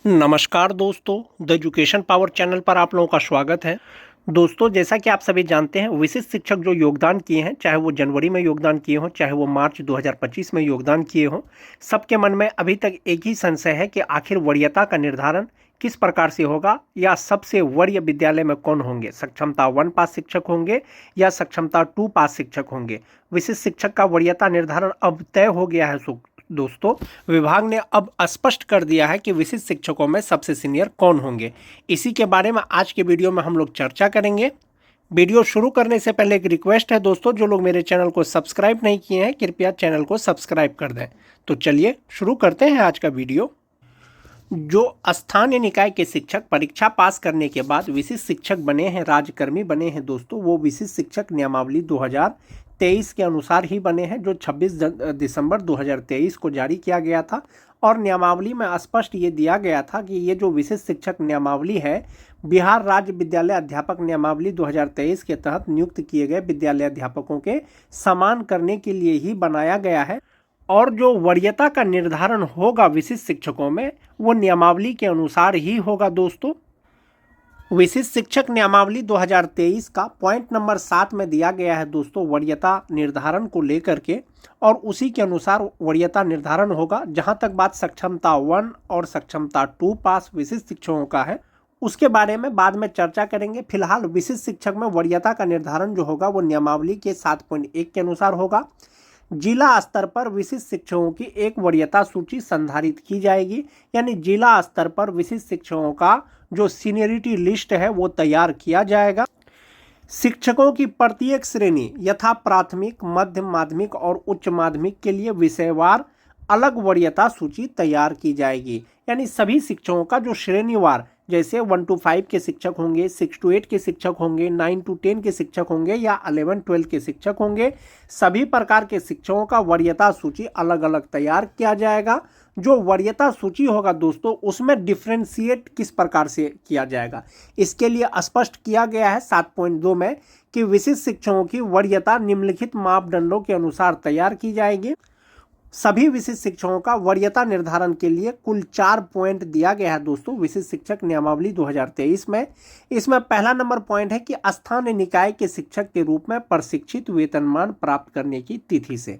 नमस्कार दोस्तों, the education power channel पर आप लोगों का स्वागत है। दोस्तों, जैसा कि आप सभी जानते हैं, विशिष्ट शिक्षक जो योगदान किए हैं, चाहे वो जनवरी में योगदान किए हों, चाहे वो मार्च 2025 में योगदान किए हों, सबके मन में अभी तक एक ही संशय है कि आखिर वरीयता का निर्धारण किस प्रकार से होगा या सबसे वरीय विद्यालय में कौन होंगे, सक्षमता 1 पास शिक्षक होंगे या सक्षमता 2 पास शिक्षक होंगे। विशिष्ट शिक्षक का वरीयता निर्धारण अब तय हो गया है। दोस्तों, विभाग ने अब स्पष्ट कर दिया है कि विशिष्ट शिक्षकों में सबसे सीनियर कौन होंगे। इसी के बारे में आज के वीडियो में हम लोग चर्चा करेंगे। वीडियो शुरू करने से पहले एक रिक्वेस्ट है दोस्तों, जो लोग मेरे चैनल को सब्सक्राइब नहीं किए हैं, कृपया चैनल को सब्सक्राइब कर दें। तो चलिए शुरू करते हैं आज का वीडियो। जो स्थानीय निकाय के शिक्षक परीक्षा पास करने के बाद विशिष्ट शिक्षक बने हैं, राज्यकर्मी बने हैं दोस्तों, वो विशिष्ट शिक्षक नियमावली 2023 के अनुसार ही बने हैं, जो 26 दिसंबर 2023 को जारी किया गया था। और नियमावली में स्पष्ट ये दिया गया था कि ये जो विशिष्ट शिक्षक नियमावली है, बिहार राज्य विद्यालय अध्यापक नियमावली 2023 के तहत नियुक्त किए गए विद्यालय अध्यापकों के समान करने के लिए ही बनाया गया है। और जो वरीयता का निर्धारण होगा विशिष्ट शिक्षकों में, वो नियमावली के अनुसार ही होगा दोस्तों। विशिष्ट शिक्षक नियमावली 2023 का पॉइंट नंबर 7 में दिया गया है दोस्तों, वरीयता निर्धारण को लेकर के, और उसी के अनुसार वरीयता निर्धारण होगा। जहां तक बात सक्षमता 1 और सक्षमता 2 पास विशिष्ट शिक्षकों का है, उसके बारे में बाद में चर्चा करेंगे। फिलहाल विशिष्ट शिक्षक में वरीयता का निर्धारण जो होगा वो नियमावली के 7.1 के अनुसार होगा। जिला स्तर पर विशिष्ट शिक्षकों की एक वरीयता सूची संधारित की जाएगी, यानी जिला स्तर पर विशिष्ट शिक्षकों का जो सीनियरिटी लिस्ट है वो तैयार किया जाएगा। शिक्षकों की प्रत्येक श्रेणी यथा प्राथमिक, मध्य माध्यमिक और उच्च माध्यमिक के लिए विषयवार अलग वरीयता सूची तैयार की जाएगी। यानी सभी शिक्षकों का जो श्रेणीवार, जैसे 1 to 5 के शिक्षक होंगे, 6 to 8 के शिक्षक होंगे, 9 to 10 के शिक्षक होंगे या 11-12 के शिक्षक होंगे, सभी प्रकार के शिक्षकों का वरीयता सूची अलग अलग तैयार किया जाएगा। जो वरीयता सूची होगा दोस्तों, उसमें डिफ्रेंशिएट किस प्रकार से किया जाएगा, इसके लिए स्पष्ट किया गया है 7.2 में कि विशिष्ट शिक्षकों की वरीयता निम्नलिखित मापदंडों के अनुसार तैयार की जाएगी। सभी विशिष्ट शिक्षकों का वरीयता निर्धारण के लिए कुल 4 पॉइंट दिया गया है दोस्तों विशिष्ट शिक्षक नियमावली 2023 में। इसमें पहला नंबर पॉइंट है कि स्थानीय निकाय के शिक्षक के रूप में प्रशिक्षित वेतनमान प्राप्त करने की तिथि से।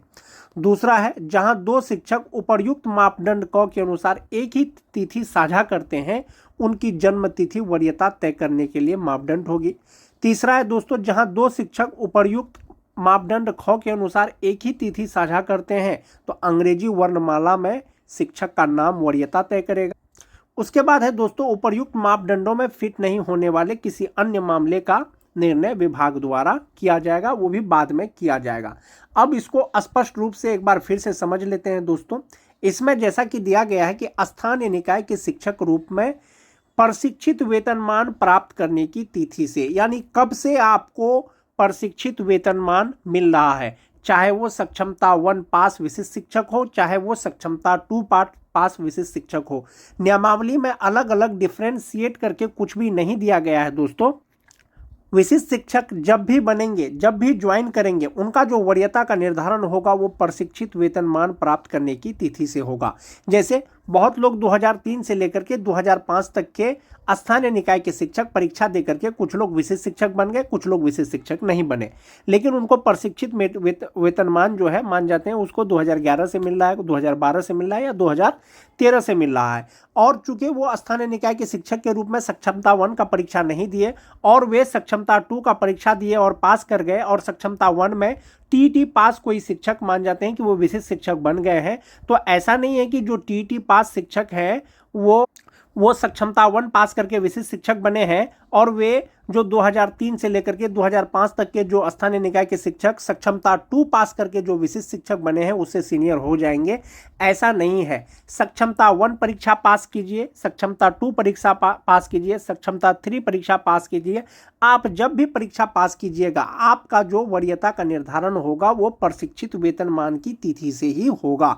दूसरा है, जहां 2 शिक्षक उपर्युक्त मापदंड क के अनुसार एक ही तिथि साझा करते हैं, उनकी जन्म तिथि वरीयता तय करने के लिए मापदंड होगी। तीसरा है दोस्तों, जहां 2 शिक्षक उपर्युक्त मापदंड ख के अनुसार एक ही तिथि साझा करते हैं, तो अंग्रेजी वर्णमाला में शिक्षक का नाम वरीयता तय करेगा। उसके बाद है दोस्तों, उपर्युक्त मापदंडों में फिट नहीं होने वाले किसी अन्य मामले का निर्णय विभाग द्वारा किया जाएगा, वो भी बाद में किया जाएगा। अब इसको स्पष्ट रूप से एक बार फिर से समझ लेते हैं दोस्तों। इसमें जैसा कि दिया गया है कि स्थानीय निकाय के शिक्षक रूप में प्रशिक्षित वेतनमान प्राप्त करने की तिथि से, यानी कब से आपको प्रशिक्षित वेतनमान मिल रहा है, चाहे वो सक्षमता 1 पास विशिष्ट शिक्षक हो, चाहे वो सक्षमता 2 पास विशिष्ट शिक्षक हो। नियमावली में अलग अलग डिफ्रेंशिएट करके कुछ भी नहीं दिया गया है दोस्तों। विशिष्ट शिक्षक जब भी बनेंगे, जब भी ज्वाइन करेंगे, उनका जो वरीयता का निर्धारण होगा वो प्रशिक्षित वेतनमान प्राप्त करने की तिथि से होगा। जैसे बहुत लोग 2003 से लेकर के 2005 तक के स्थानीय निकाय के शिक्षक परीक्षा दे करके कुछ लोग विशिष्ट शिक्षक बन गए, कुछ लोग विशिष्ट शिक्षक नहीं बने, लेकिन उनको प्रशिक्षित वेतनमान जो है मान जाते हैं उसको 2011 से मिल रहा है, 2012 से मिल रहा है या 2013 से मिल रहा है। और चूंकि वो स्थानीय निकाय के शिक्षक के रूप में सक्षमता 1 का परीक्षा नहीं दिए और वे सक्षमता 2 का परीक्षा दिए और पास कर गए, और सक्षमता 1 में टीईटी पास कोई शिक्षक मान जाते हैं कि वो विशिष्ट शिक्षक बन गए हैं। तो ऐसा नहीं है कि जो टीईटी पास शिक्षक है वो सक्षमता 1 पास करके विशिष्ट शिक्षक बने हैं और वे जो 2003 से लेकर के 2005 तक के जो स्थानीय निकाय के शिक्षक सक्षमता 2 पास करके जो विशिष्ट शिक्षक बने हैं उससे सीनियर हो जाएंगे। ऐसा नहीं है। सक्षमता 1 परीक्षा पास कीजिए, सक्षमता 2 परीक्षा पास कीजिए, सक्षमता 3 परीक्षा पास कीजिए। आप जब भी परीक्षा पास कीजिएगा, आपका जो वरीयता का निर्धारण होगा वो प्रशिक्षित वेतनमान की तिथि से ही होगा।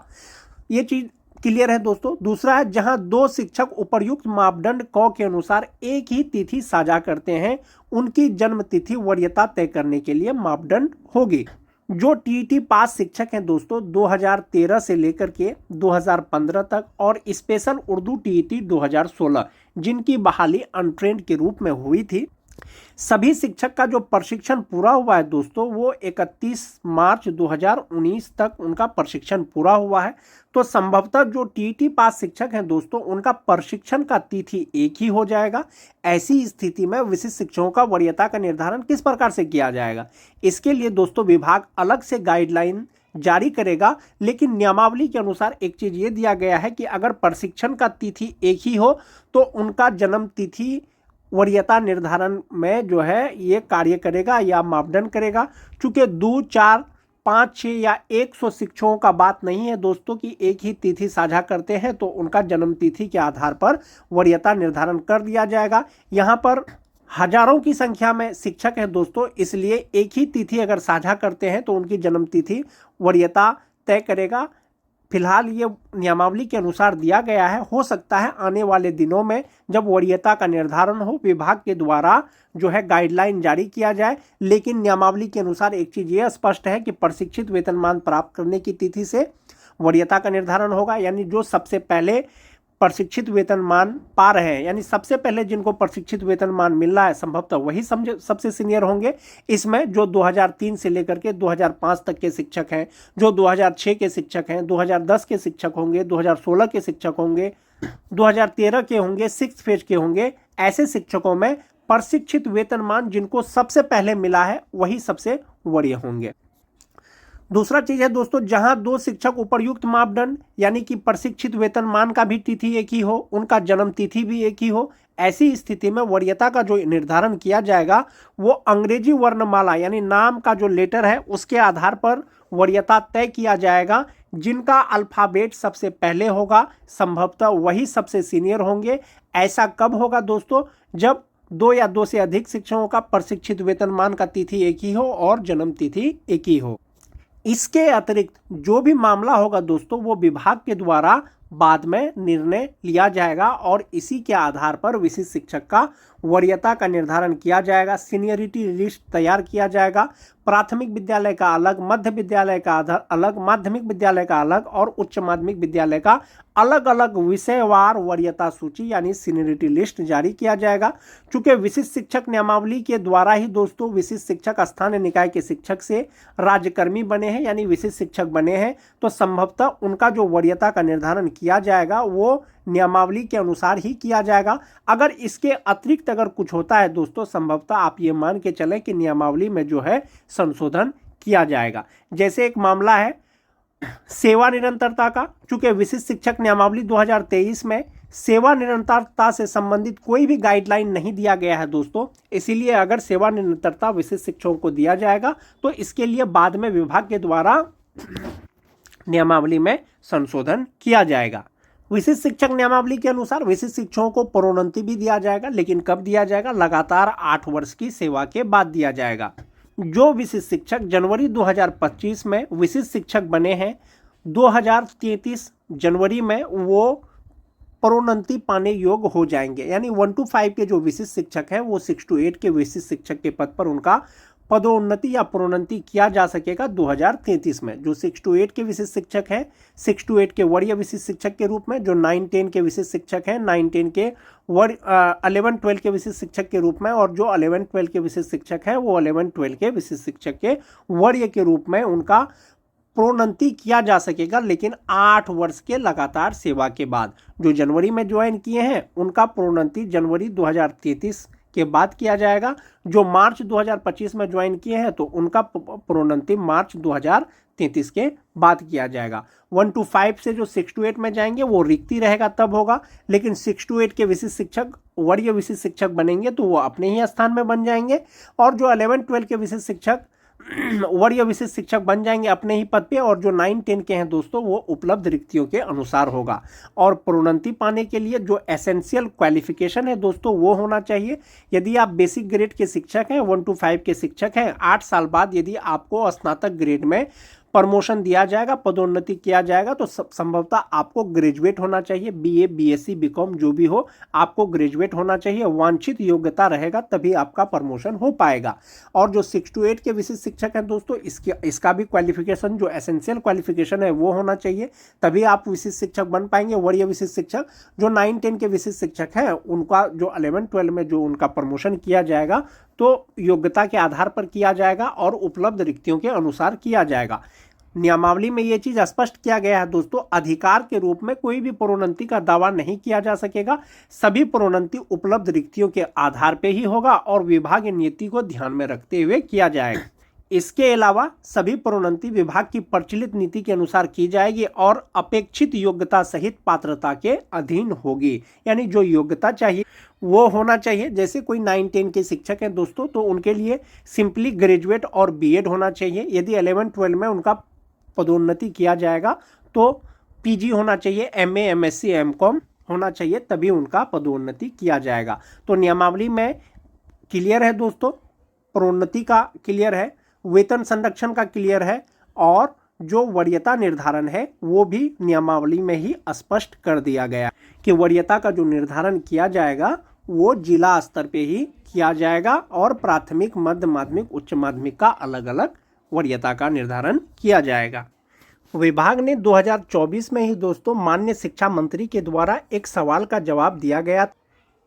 ये चीज क्लियर है दोस्तों। दूसरा है, जहां 2 शिक्षक उपर्युक्त मापदंड क के अनुसार एक ही तिथि साझा करते हैं, उनकी जन्म तिथि वरीयता तय करने के लिए मापदंड होगी। जो टीईटी पास शिक्षक हैं दोस्तों 2013 से लेकर के 2015 तक, और स्पेशल उर्दू टीईटी 2016 जिनकी बहाली अनट्रेंड के रूप में हुई थी, सभी शिक्षक का जो प्रशिक्षण पूरा हुआ है दोस्तों वो 31 मार्च 2019 तक उनका प्रशिक्षण पूरा हुआ है। तो संभवतः जो टीईटी पास शिक्षक हैं दोस्तों उनका प्रशिक्षण का तिथि एक ही हो जाएगा। ऐसी स्थिति में विशिष्ट शिक्षकों का वरीयता का निर्धारण किस प्रकार से किया जाएगा, इसके लिए दोस्तों विभाग अलग से गाइडलाइन जारी करेगा। लेकिन नियमावली के अनुसार एक चीज ये दिया गया है कि अगर प्रशिक्षण का तिथि एक ही हो तो उनका जन्म तिथि वरीयता निर्धारण में जो है ये कार्य करेगा या मापदंड करेगा। चूंकि 2, 4, 5, 6 या 100 शिक्षकों का बात नहीं है दोस्तों कि एक ही तिथि साझा करते हैं तो उनका जन्म तिथि के आधार पर वरीयता निर्धारण कर दिया जाएगा। यहाँ पर हजारों की संख्या में शिक्षक हैं दोस्तों, इसलिए एक ही तिथि अगर साझा करते हैं तो उनकी जन्म तिथि वरीयता तय करेगा। फिलहाल ये नियमावली के अनुसार दिया गया है। हो सकता है आने वाले दिनों में जब वरीयता का निर्धारण हो विभाग के द्वारा जो है गाइडलाइन जारी किया जाए। लेकिन नियमावली के अनुसार एक चीज़ ये स्पष्ट है कि प्रशिक्षित वेतनमान प्राप्त करने की तिथि से वरीयता का निर्धारण होगा। यानी जो सबसे पहले प्रशिक्षित वेतनमान पा रहे हैं, यानी सबसे पहले जिनको प्रशिक्षित वेतनमान मिल रहा है संभवतः वही सबसे सीनियर होंगे। इसमें जो 2003 से लेकर के 2005 तक के शिक्षक हैं, जो 2006 के शिक्षक हैं, 2010 के शिक्षक होंगे, 2016 के शिक्षक होंगे, 2013 के होंगे, 6th फेज के होंगे, ऐसे शिक्षकों में प्रशिक्षित वेतनमान जिनको सबसे पहले मिला है वही सबसे वरीय होंगे। दूसरा चीज है दोस्तों, जहां 2 शिक्षक उपर्युक्त मापदंड यानी कि प्रशिक्षित वेतनमान का भी तिथि एक ही हो, उनका जन्म तिथि भी एक ही हो, ऐसी स्थिति में वरीयता का जो निर्धारण किया जाएगा वो अंग्रेजी वर्णमाला यानी नाम का जो लेटर है उसके आधार पर वरीयता तय किया जाएगा। जिनका अल्फाबेट सबसे पहले होगा संभवतः वही सबसे सीनियर होंगे। ऐसा कब होगा दोस्तों, जब 2 या 2 से अधिक शिक्षकों का प्रशिक्षित वेतनमान का तिथि एक ही हो और जन्म तिथि एक ही हो। इसके अतिरिक्त जो भी मामला होगा दोस्तों वो विभाग के द्वारा बाद में निर्णय लिया जाएगा और इसी के आधार पर विशिष्ट शिक्षक का वरीयता का निर्धारण किया जाएगा। सीनियरिटी लिस्ट तैयार किया जाएगा। प्राथमिक विद्यालय का अलग, मध्य विद्यालय का अलग, माध्यमिक विद्यालय का अलग और उच्च माध्यमिक विद्यालय का अलग अलग विषयवार वरीयता सूची यानी सीनियरिटी लिस्ट जारी किया जाएगा। चूंकि विशिष्ट शिक्षक नियमावली के द्वारा ही दोस्तों विशिष्ट शिक्षक स्थानीय निकाय के शिक्षक से राज्यकर्मी बने हैं यानी विशिष्ट शिक्षक बने हैं, तो संभवतः उनका जो वरीयता का निर्धारण किया जाएगा वो नियमावली के अनुसार ही किया जाएगा। अगर इसके अतिरिक्त अगर कुछ होता है दोस्तों संभवतः आप ये मान के चलें कि नियमावली में जो है संशोधन किया जाएगा। जैसे एक मामला है सेवा निरंतरता का। चूंकि विशिष्ट शिक्षक नियमावली 2023 में सेवा निरंतरता से संबंधित कोई भी गाइडलाइन नहीं दिया गया है दोस्तों, इसीलिए अगर सेवा निरंतरता विशिष्ट शिक्षकों को दिया जाएगा तो इसके लिए बाद में विभाग के द्वारा नियमावली में संशोधन किया जाएगा। विशिष्ट शिक्षक नियमावली के अनुसार विशिष्ट शिक्षकों को प्रोन्नति भी दिया जाएगा, लेकिन कब दिया जाएगा, लगातार 8 वर्ष की सेवा के बाद दिया जाएगा। जो विशिष्ट शिक्षक जनवरी 2025 में विशिष्ट शिक्षक बने हैं 2033 जनवरी में वो प्रोन्नति पाने योग्य हो जाएंगे। यानी 1 to 5 के जो विशिष्ट शिक्षक हैं वो 6 to 8 के विशिष्ट शिक्षक के पद पर उनका पदोन्नति या प्रोन्नति किया जा सकेगा 2033 में। जो 6 to 8 के विशिष्ट शिक्षक हैं 6 to 8 के वरीय विशिष्ट शिक्षक के रूप में, जो 9-10 के विशिष्ट शिक्षक हैं 9-10 के 11-12 के विशिष्ट शिक्षक के रूप में, और जो 11-12 के विशिष्ट शिक्षक हैं वो 11-12 के विशिष्ट शिक्षक के वरीय के रूप में उनका प्रोन्नति किया जा सकेगा, लेकिन 8 वर्ष के लगातार सेवा के बाद। जो जनवरी में ज्वाइन किए हैं उनका प्रोन्नति जनवरी 2033 के बाद किया जाएगा। जो मार्च 2025 में ज्वाइन किए हैं तो उनका प्रोन्नति मार्च 2033 के बाद किया जाएगा। 1 to 5 से जो 6 to 8 में जाएंगे वो रिक्ति रहेगा तब होगा, लेकिन 6 to 8 के विशिष्ट शिक्षक वरीय विशिष्ट शिक्षक बनेंगे तो वो अपने ही स्थान में बन जाएंगे, और जो 11-12 के विशिष्ट शिक्षक वरीय विशिष्ट शिक्षक बन जाएंगे अपने ही पद पे, और जो 9-10 के हैं दोस्तों वो उपलब्ध रिक्तियों के अनुसार होगा। और प्रोन्नति पाने के लिए जो एसेंशियल क्वालिफिकेशन है दोस्तों वो होना चाहिए। यदि आप बेसिक ग्रेड के शिक्षक हैं 1 to 5 के शिक्षक हैं 8 साल बाद यदि आपको स्नातक ग्रेड में प्रमोशन दिया जाएगा, पदोन्नति किया जाएगा, तो संभवतः आपको ग्रेजुएट होना चाहिए। बीए, बीएससी, बीकॉम जो भी हो, आपको ग्रेजुएट होना चाहिए। वांछित योग्यता रहेगा तभी आपका प्रमोशन हो पाएगा। और जो 6 to 8 के विशिष्ट शिक्षक हैं दोस्तों, इसका भी क्वालिफिकेशन जो एसेंशियल क्वालिफिकेशन है वो होना चाहिए, तभी आप विशिष्ट शिक्षक बन पाएंगे। वरीय विशिष्ट शिक्षक जो 9-10 के विशिष्ट शिक्षक हैं, उनका जो 11-12 में जो उनका प्रमोशन किया जाएगा तो योग्यता के आधार पर किया जाएगा और उपलब्ध रिक्तियों के अनुसार किया जाएगा। नियमावली में यह चीज स्पष्ट किया गया है दोस्तों, अधिकार के रूप में कोई भी प्रोन्नति का दावा नहीं किया जा सकेगा। सभी प्रोन्नति उपलब्ध रिक्तियों के आधार पर ही होगा और विभागीय नीति को ध्यान में रखते हुए किया जाएगा। इसके अलावा सभी प्रोन्नति विभाग की प्रचलित नीति के अनुसार की जाएगी और अपेक्षित योग्यता सहित पात्रता के अधीन होगी। यानी जो योग्यता चाहिए वो होना चाहिए। जैसे कोई 9-10 के शिक्षक हैं दोस्तों, तो उनके लिए सिंपली ग्रेजुएट और बीएड होना चाहिए। यदि 11-12 में उनका पदोन्नति किया जाएगा तो पीजी होना चाहिए, एमए, एमएससी, एमकॉम होना चाहिए, तभी उनका पदोन्नति किया जाएगा। तो नियमावली में क्लियर है दोस्तों, प्रोन्नति का क्लियर है, वेतन संरक्षण का क्लियर है, और जो वरीयता निर्धारण है वो भी नियमावली में ही स्पष्ट कर दिया गया कि वरीयता का जो निर्धारण किया जाएगा वो जिला स्तर पे ही किया जाएगा और प्राथमिक, मध्य माध्यमिक, उच्च माध्यमिक का अलग अलग वरीयता का निर्धारण किया जाएगा। विभाग ने 2024 में ही दोस्तों माननीय शिक्षा मंत्री के द्वारा एक सवाल का जवाब दिया गया,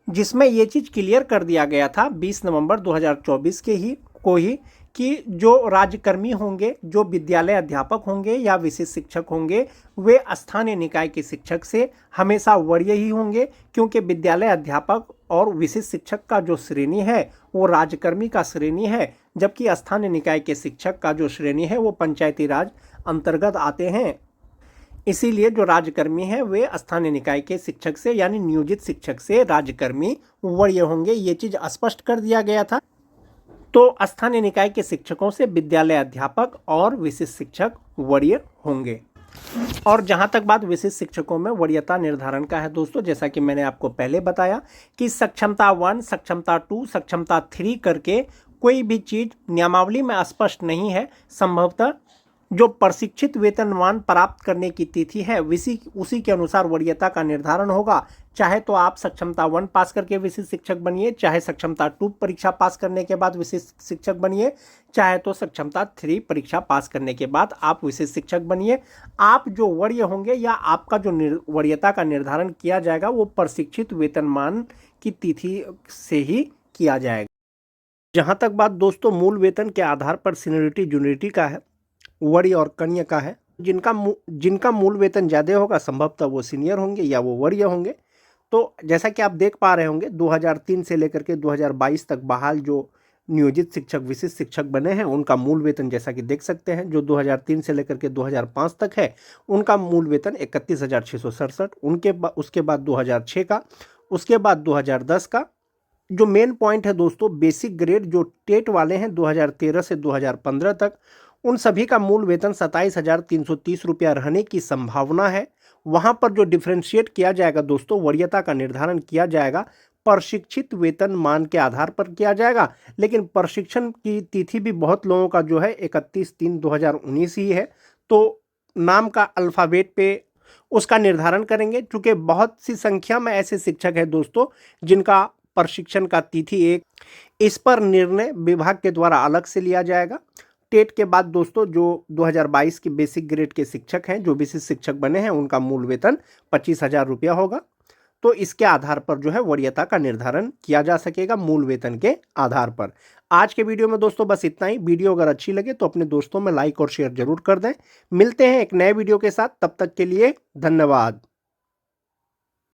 जिसमें ये चीज़ क्लियर कर दिया गया था 20 नवंबर 2024 को ही कि जो राज्यकर्मी होंगे, जो विद्यालय अध्यापक होंगे या विशिष्ट शिक्षक होंगे, वे स्थानीय निकाय के शिक्षक से हमेशा वरीय ही होंगे, क्योंकि विद्यालय अध्यापक और विशिष्ट शिक्षक का जो श्रेणी है वो राज्यकर्मी का श्रेणी है, जबकि स्थानीय निकाय के शिक्षक का जो श्रेणी है वो पंचायती राज अंतर्गत आते हैं। इसीलिए जो राज्यकर्मी है वे स्थानीय निकाय के शिक्षक से यानी नियोजित शिक्षक से राज्यकर्मी वरीय होंगे, ये चीज़ स्पष्ट कर दिया गया था। तो स्थानीय निकाय के शिक्षकों से विद्यालय अध्यापक और विशिष्ट शिक्षक वरीय होंगे। और जहां तक बात विशिष्ट शिक्षकों में वरीयता निर्धारण का है दोस्तों, जैसा कि मैंने आपको पहले बताया कि सक्षमता 1, सक्षमता 2, सक्षमता 3 करके कोई भी चीज़ नियमावली में स्पष्ट नहीं है। संभवतः जो प्रशिक्षित वेतनमान प्राप्त करने की तिथि है उसी के अनुसार वरीयता का निर्धारण होगा। चाहे तो आप सक्षमता 1 पास करके विशिष्ट शिक्षक बनिए, चाहे सक्षमता 2 परीक्षा पास करने के बाद विशिष्ट शिक्षक बनिए, चाहे तो सक्षमता 3 परीक्षा पास करने के बाद आप विशिष्ट शिक्षक बनिए। आप जो वरीय होंगे या आपका जो वरीयता का निर्धारण किया जाएगा वो प्रशिक्षित वेतनमान की तिथि से ही किया जाएगा। जहाँ तक बात दोस्तों मूल वेतन के आधार पर सीनियरिटी जूनियरिटी का है, वरीय और कनिष्ठ का है, जिनका मूल वेतन ज़्यादा होगा संभवतः वो सीनियर होंगे या वो वरीय होंगे। तो जैसा कि आप देख पा रहे होंगे 2003 से लेकर के 2022 तक बहाल जो नियोजित शिक्षक, विशिष्ट शिक्षक बने हैं उनका मूल वेतन जैसा कि देख सकते हैं, जो 2003 से लेकर के 2005 तक है उनका मूल वेतन 31,667, उसके बाद 2006 का, उसके बाद 2010 का। जो मेन पॉइंट है दोस्तों, बेसिक ग्रेड जो टेट वाले हैं 2013 से 2015 तक, उन सभी का मूल वेतन 27,330 रुपया रहने की संभावना है। वहाँ पर जो डिफ्रेंशिएट किया जाएगा दोस्तों, वरीयता का निर्धारण किया जाएगा प्रशिक्षित वेतन मान के आधार पर किया जाएगा, लेकिन प्रशिक्षण की तिथि भी बहुत लोगों का जो है 31/3/2019 ही है। तो नाम का अल्फ़ाबेट पे उसका निर्धारण करेंगे, चूँकि बहुत सी संख्या में ऐसे शिक्षक हैं दोस्तों जिनका प्रशिक्षण का तिथि एक, इस पर निर्णय विभाग के द्वारा अलग से लिया जाएगा। टेट के बाद दोस्तों जो 2022 के बेसिक ग्रेड के शिक्षक हैं, जो विशिष्ट शिक्षक बने हैं, उनका मूल वेतन 25,000 रुपया होगा। तो इसके आधार पर जो है वरीयता का निर्धारण किया जा सकेगा मूल वेतन के आधार पर। आज के वीडियो में दोस्तों बस इतना ही। वीडियो अगर अच्छी लगे तो अपने दोस्तों में लाइक और शेयर जरूर कर दें। मिलते हैं एक नए वीडियो के साथ, तब तक के लिए धन्यवाद।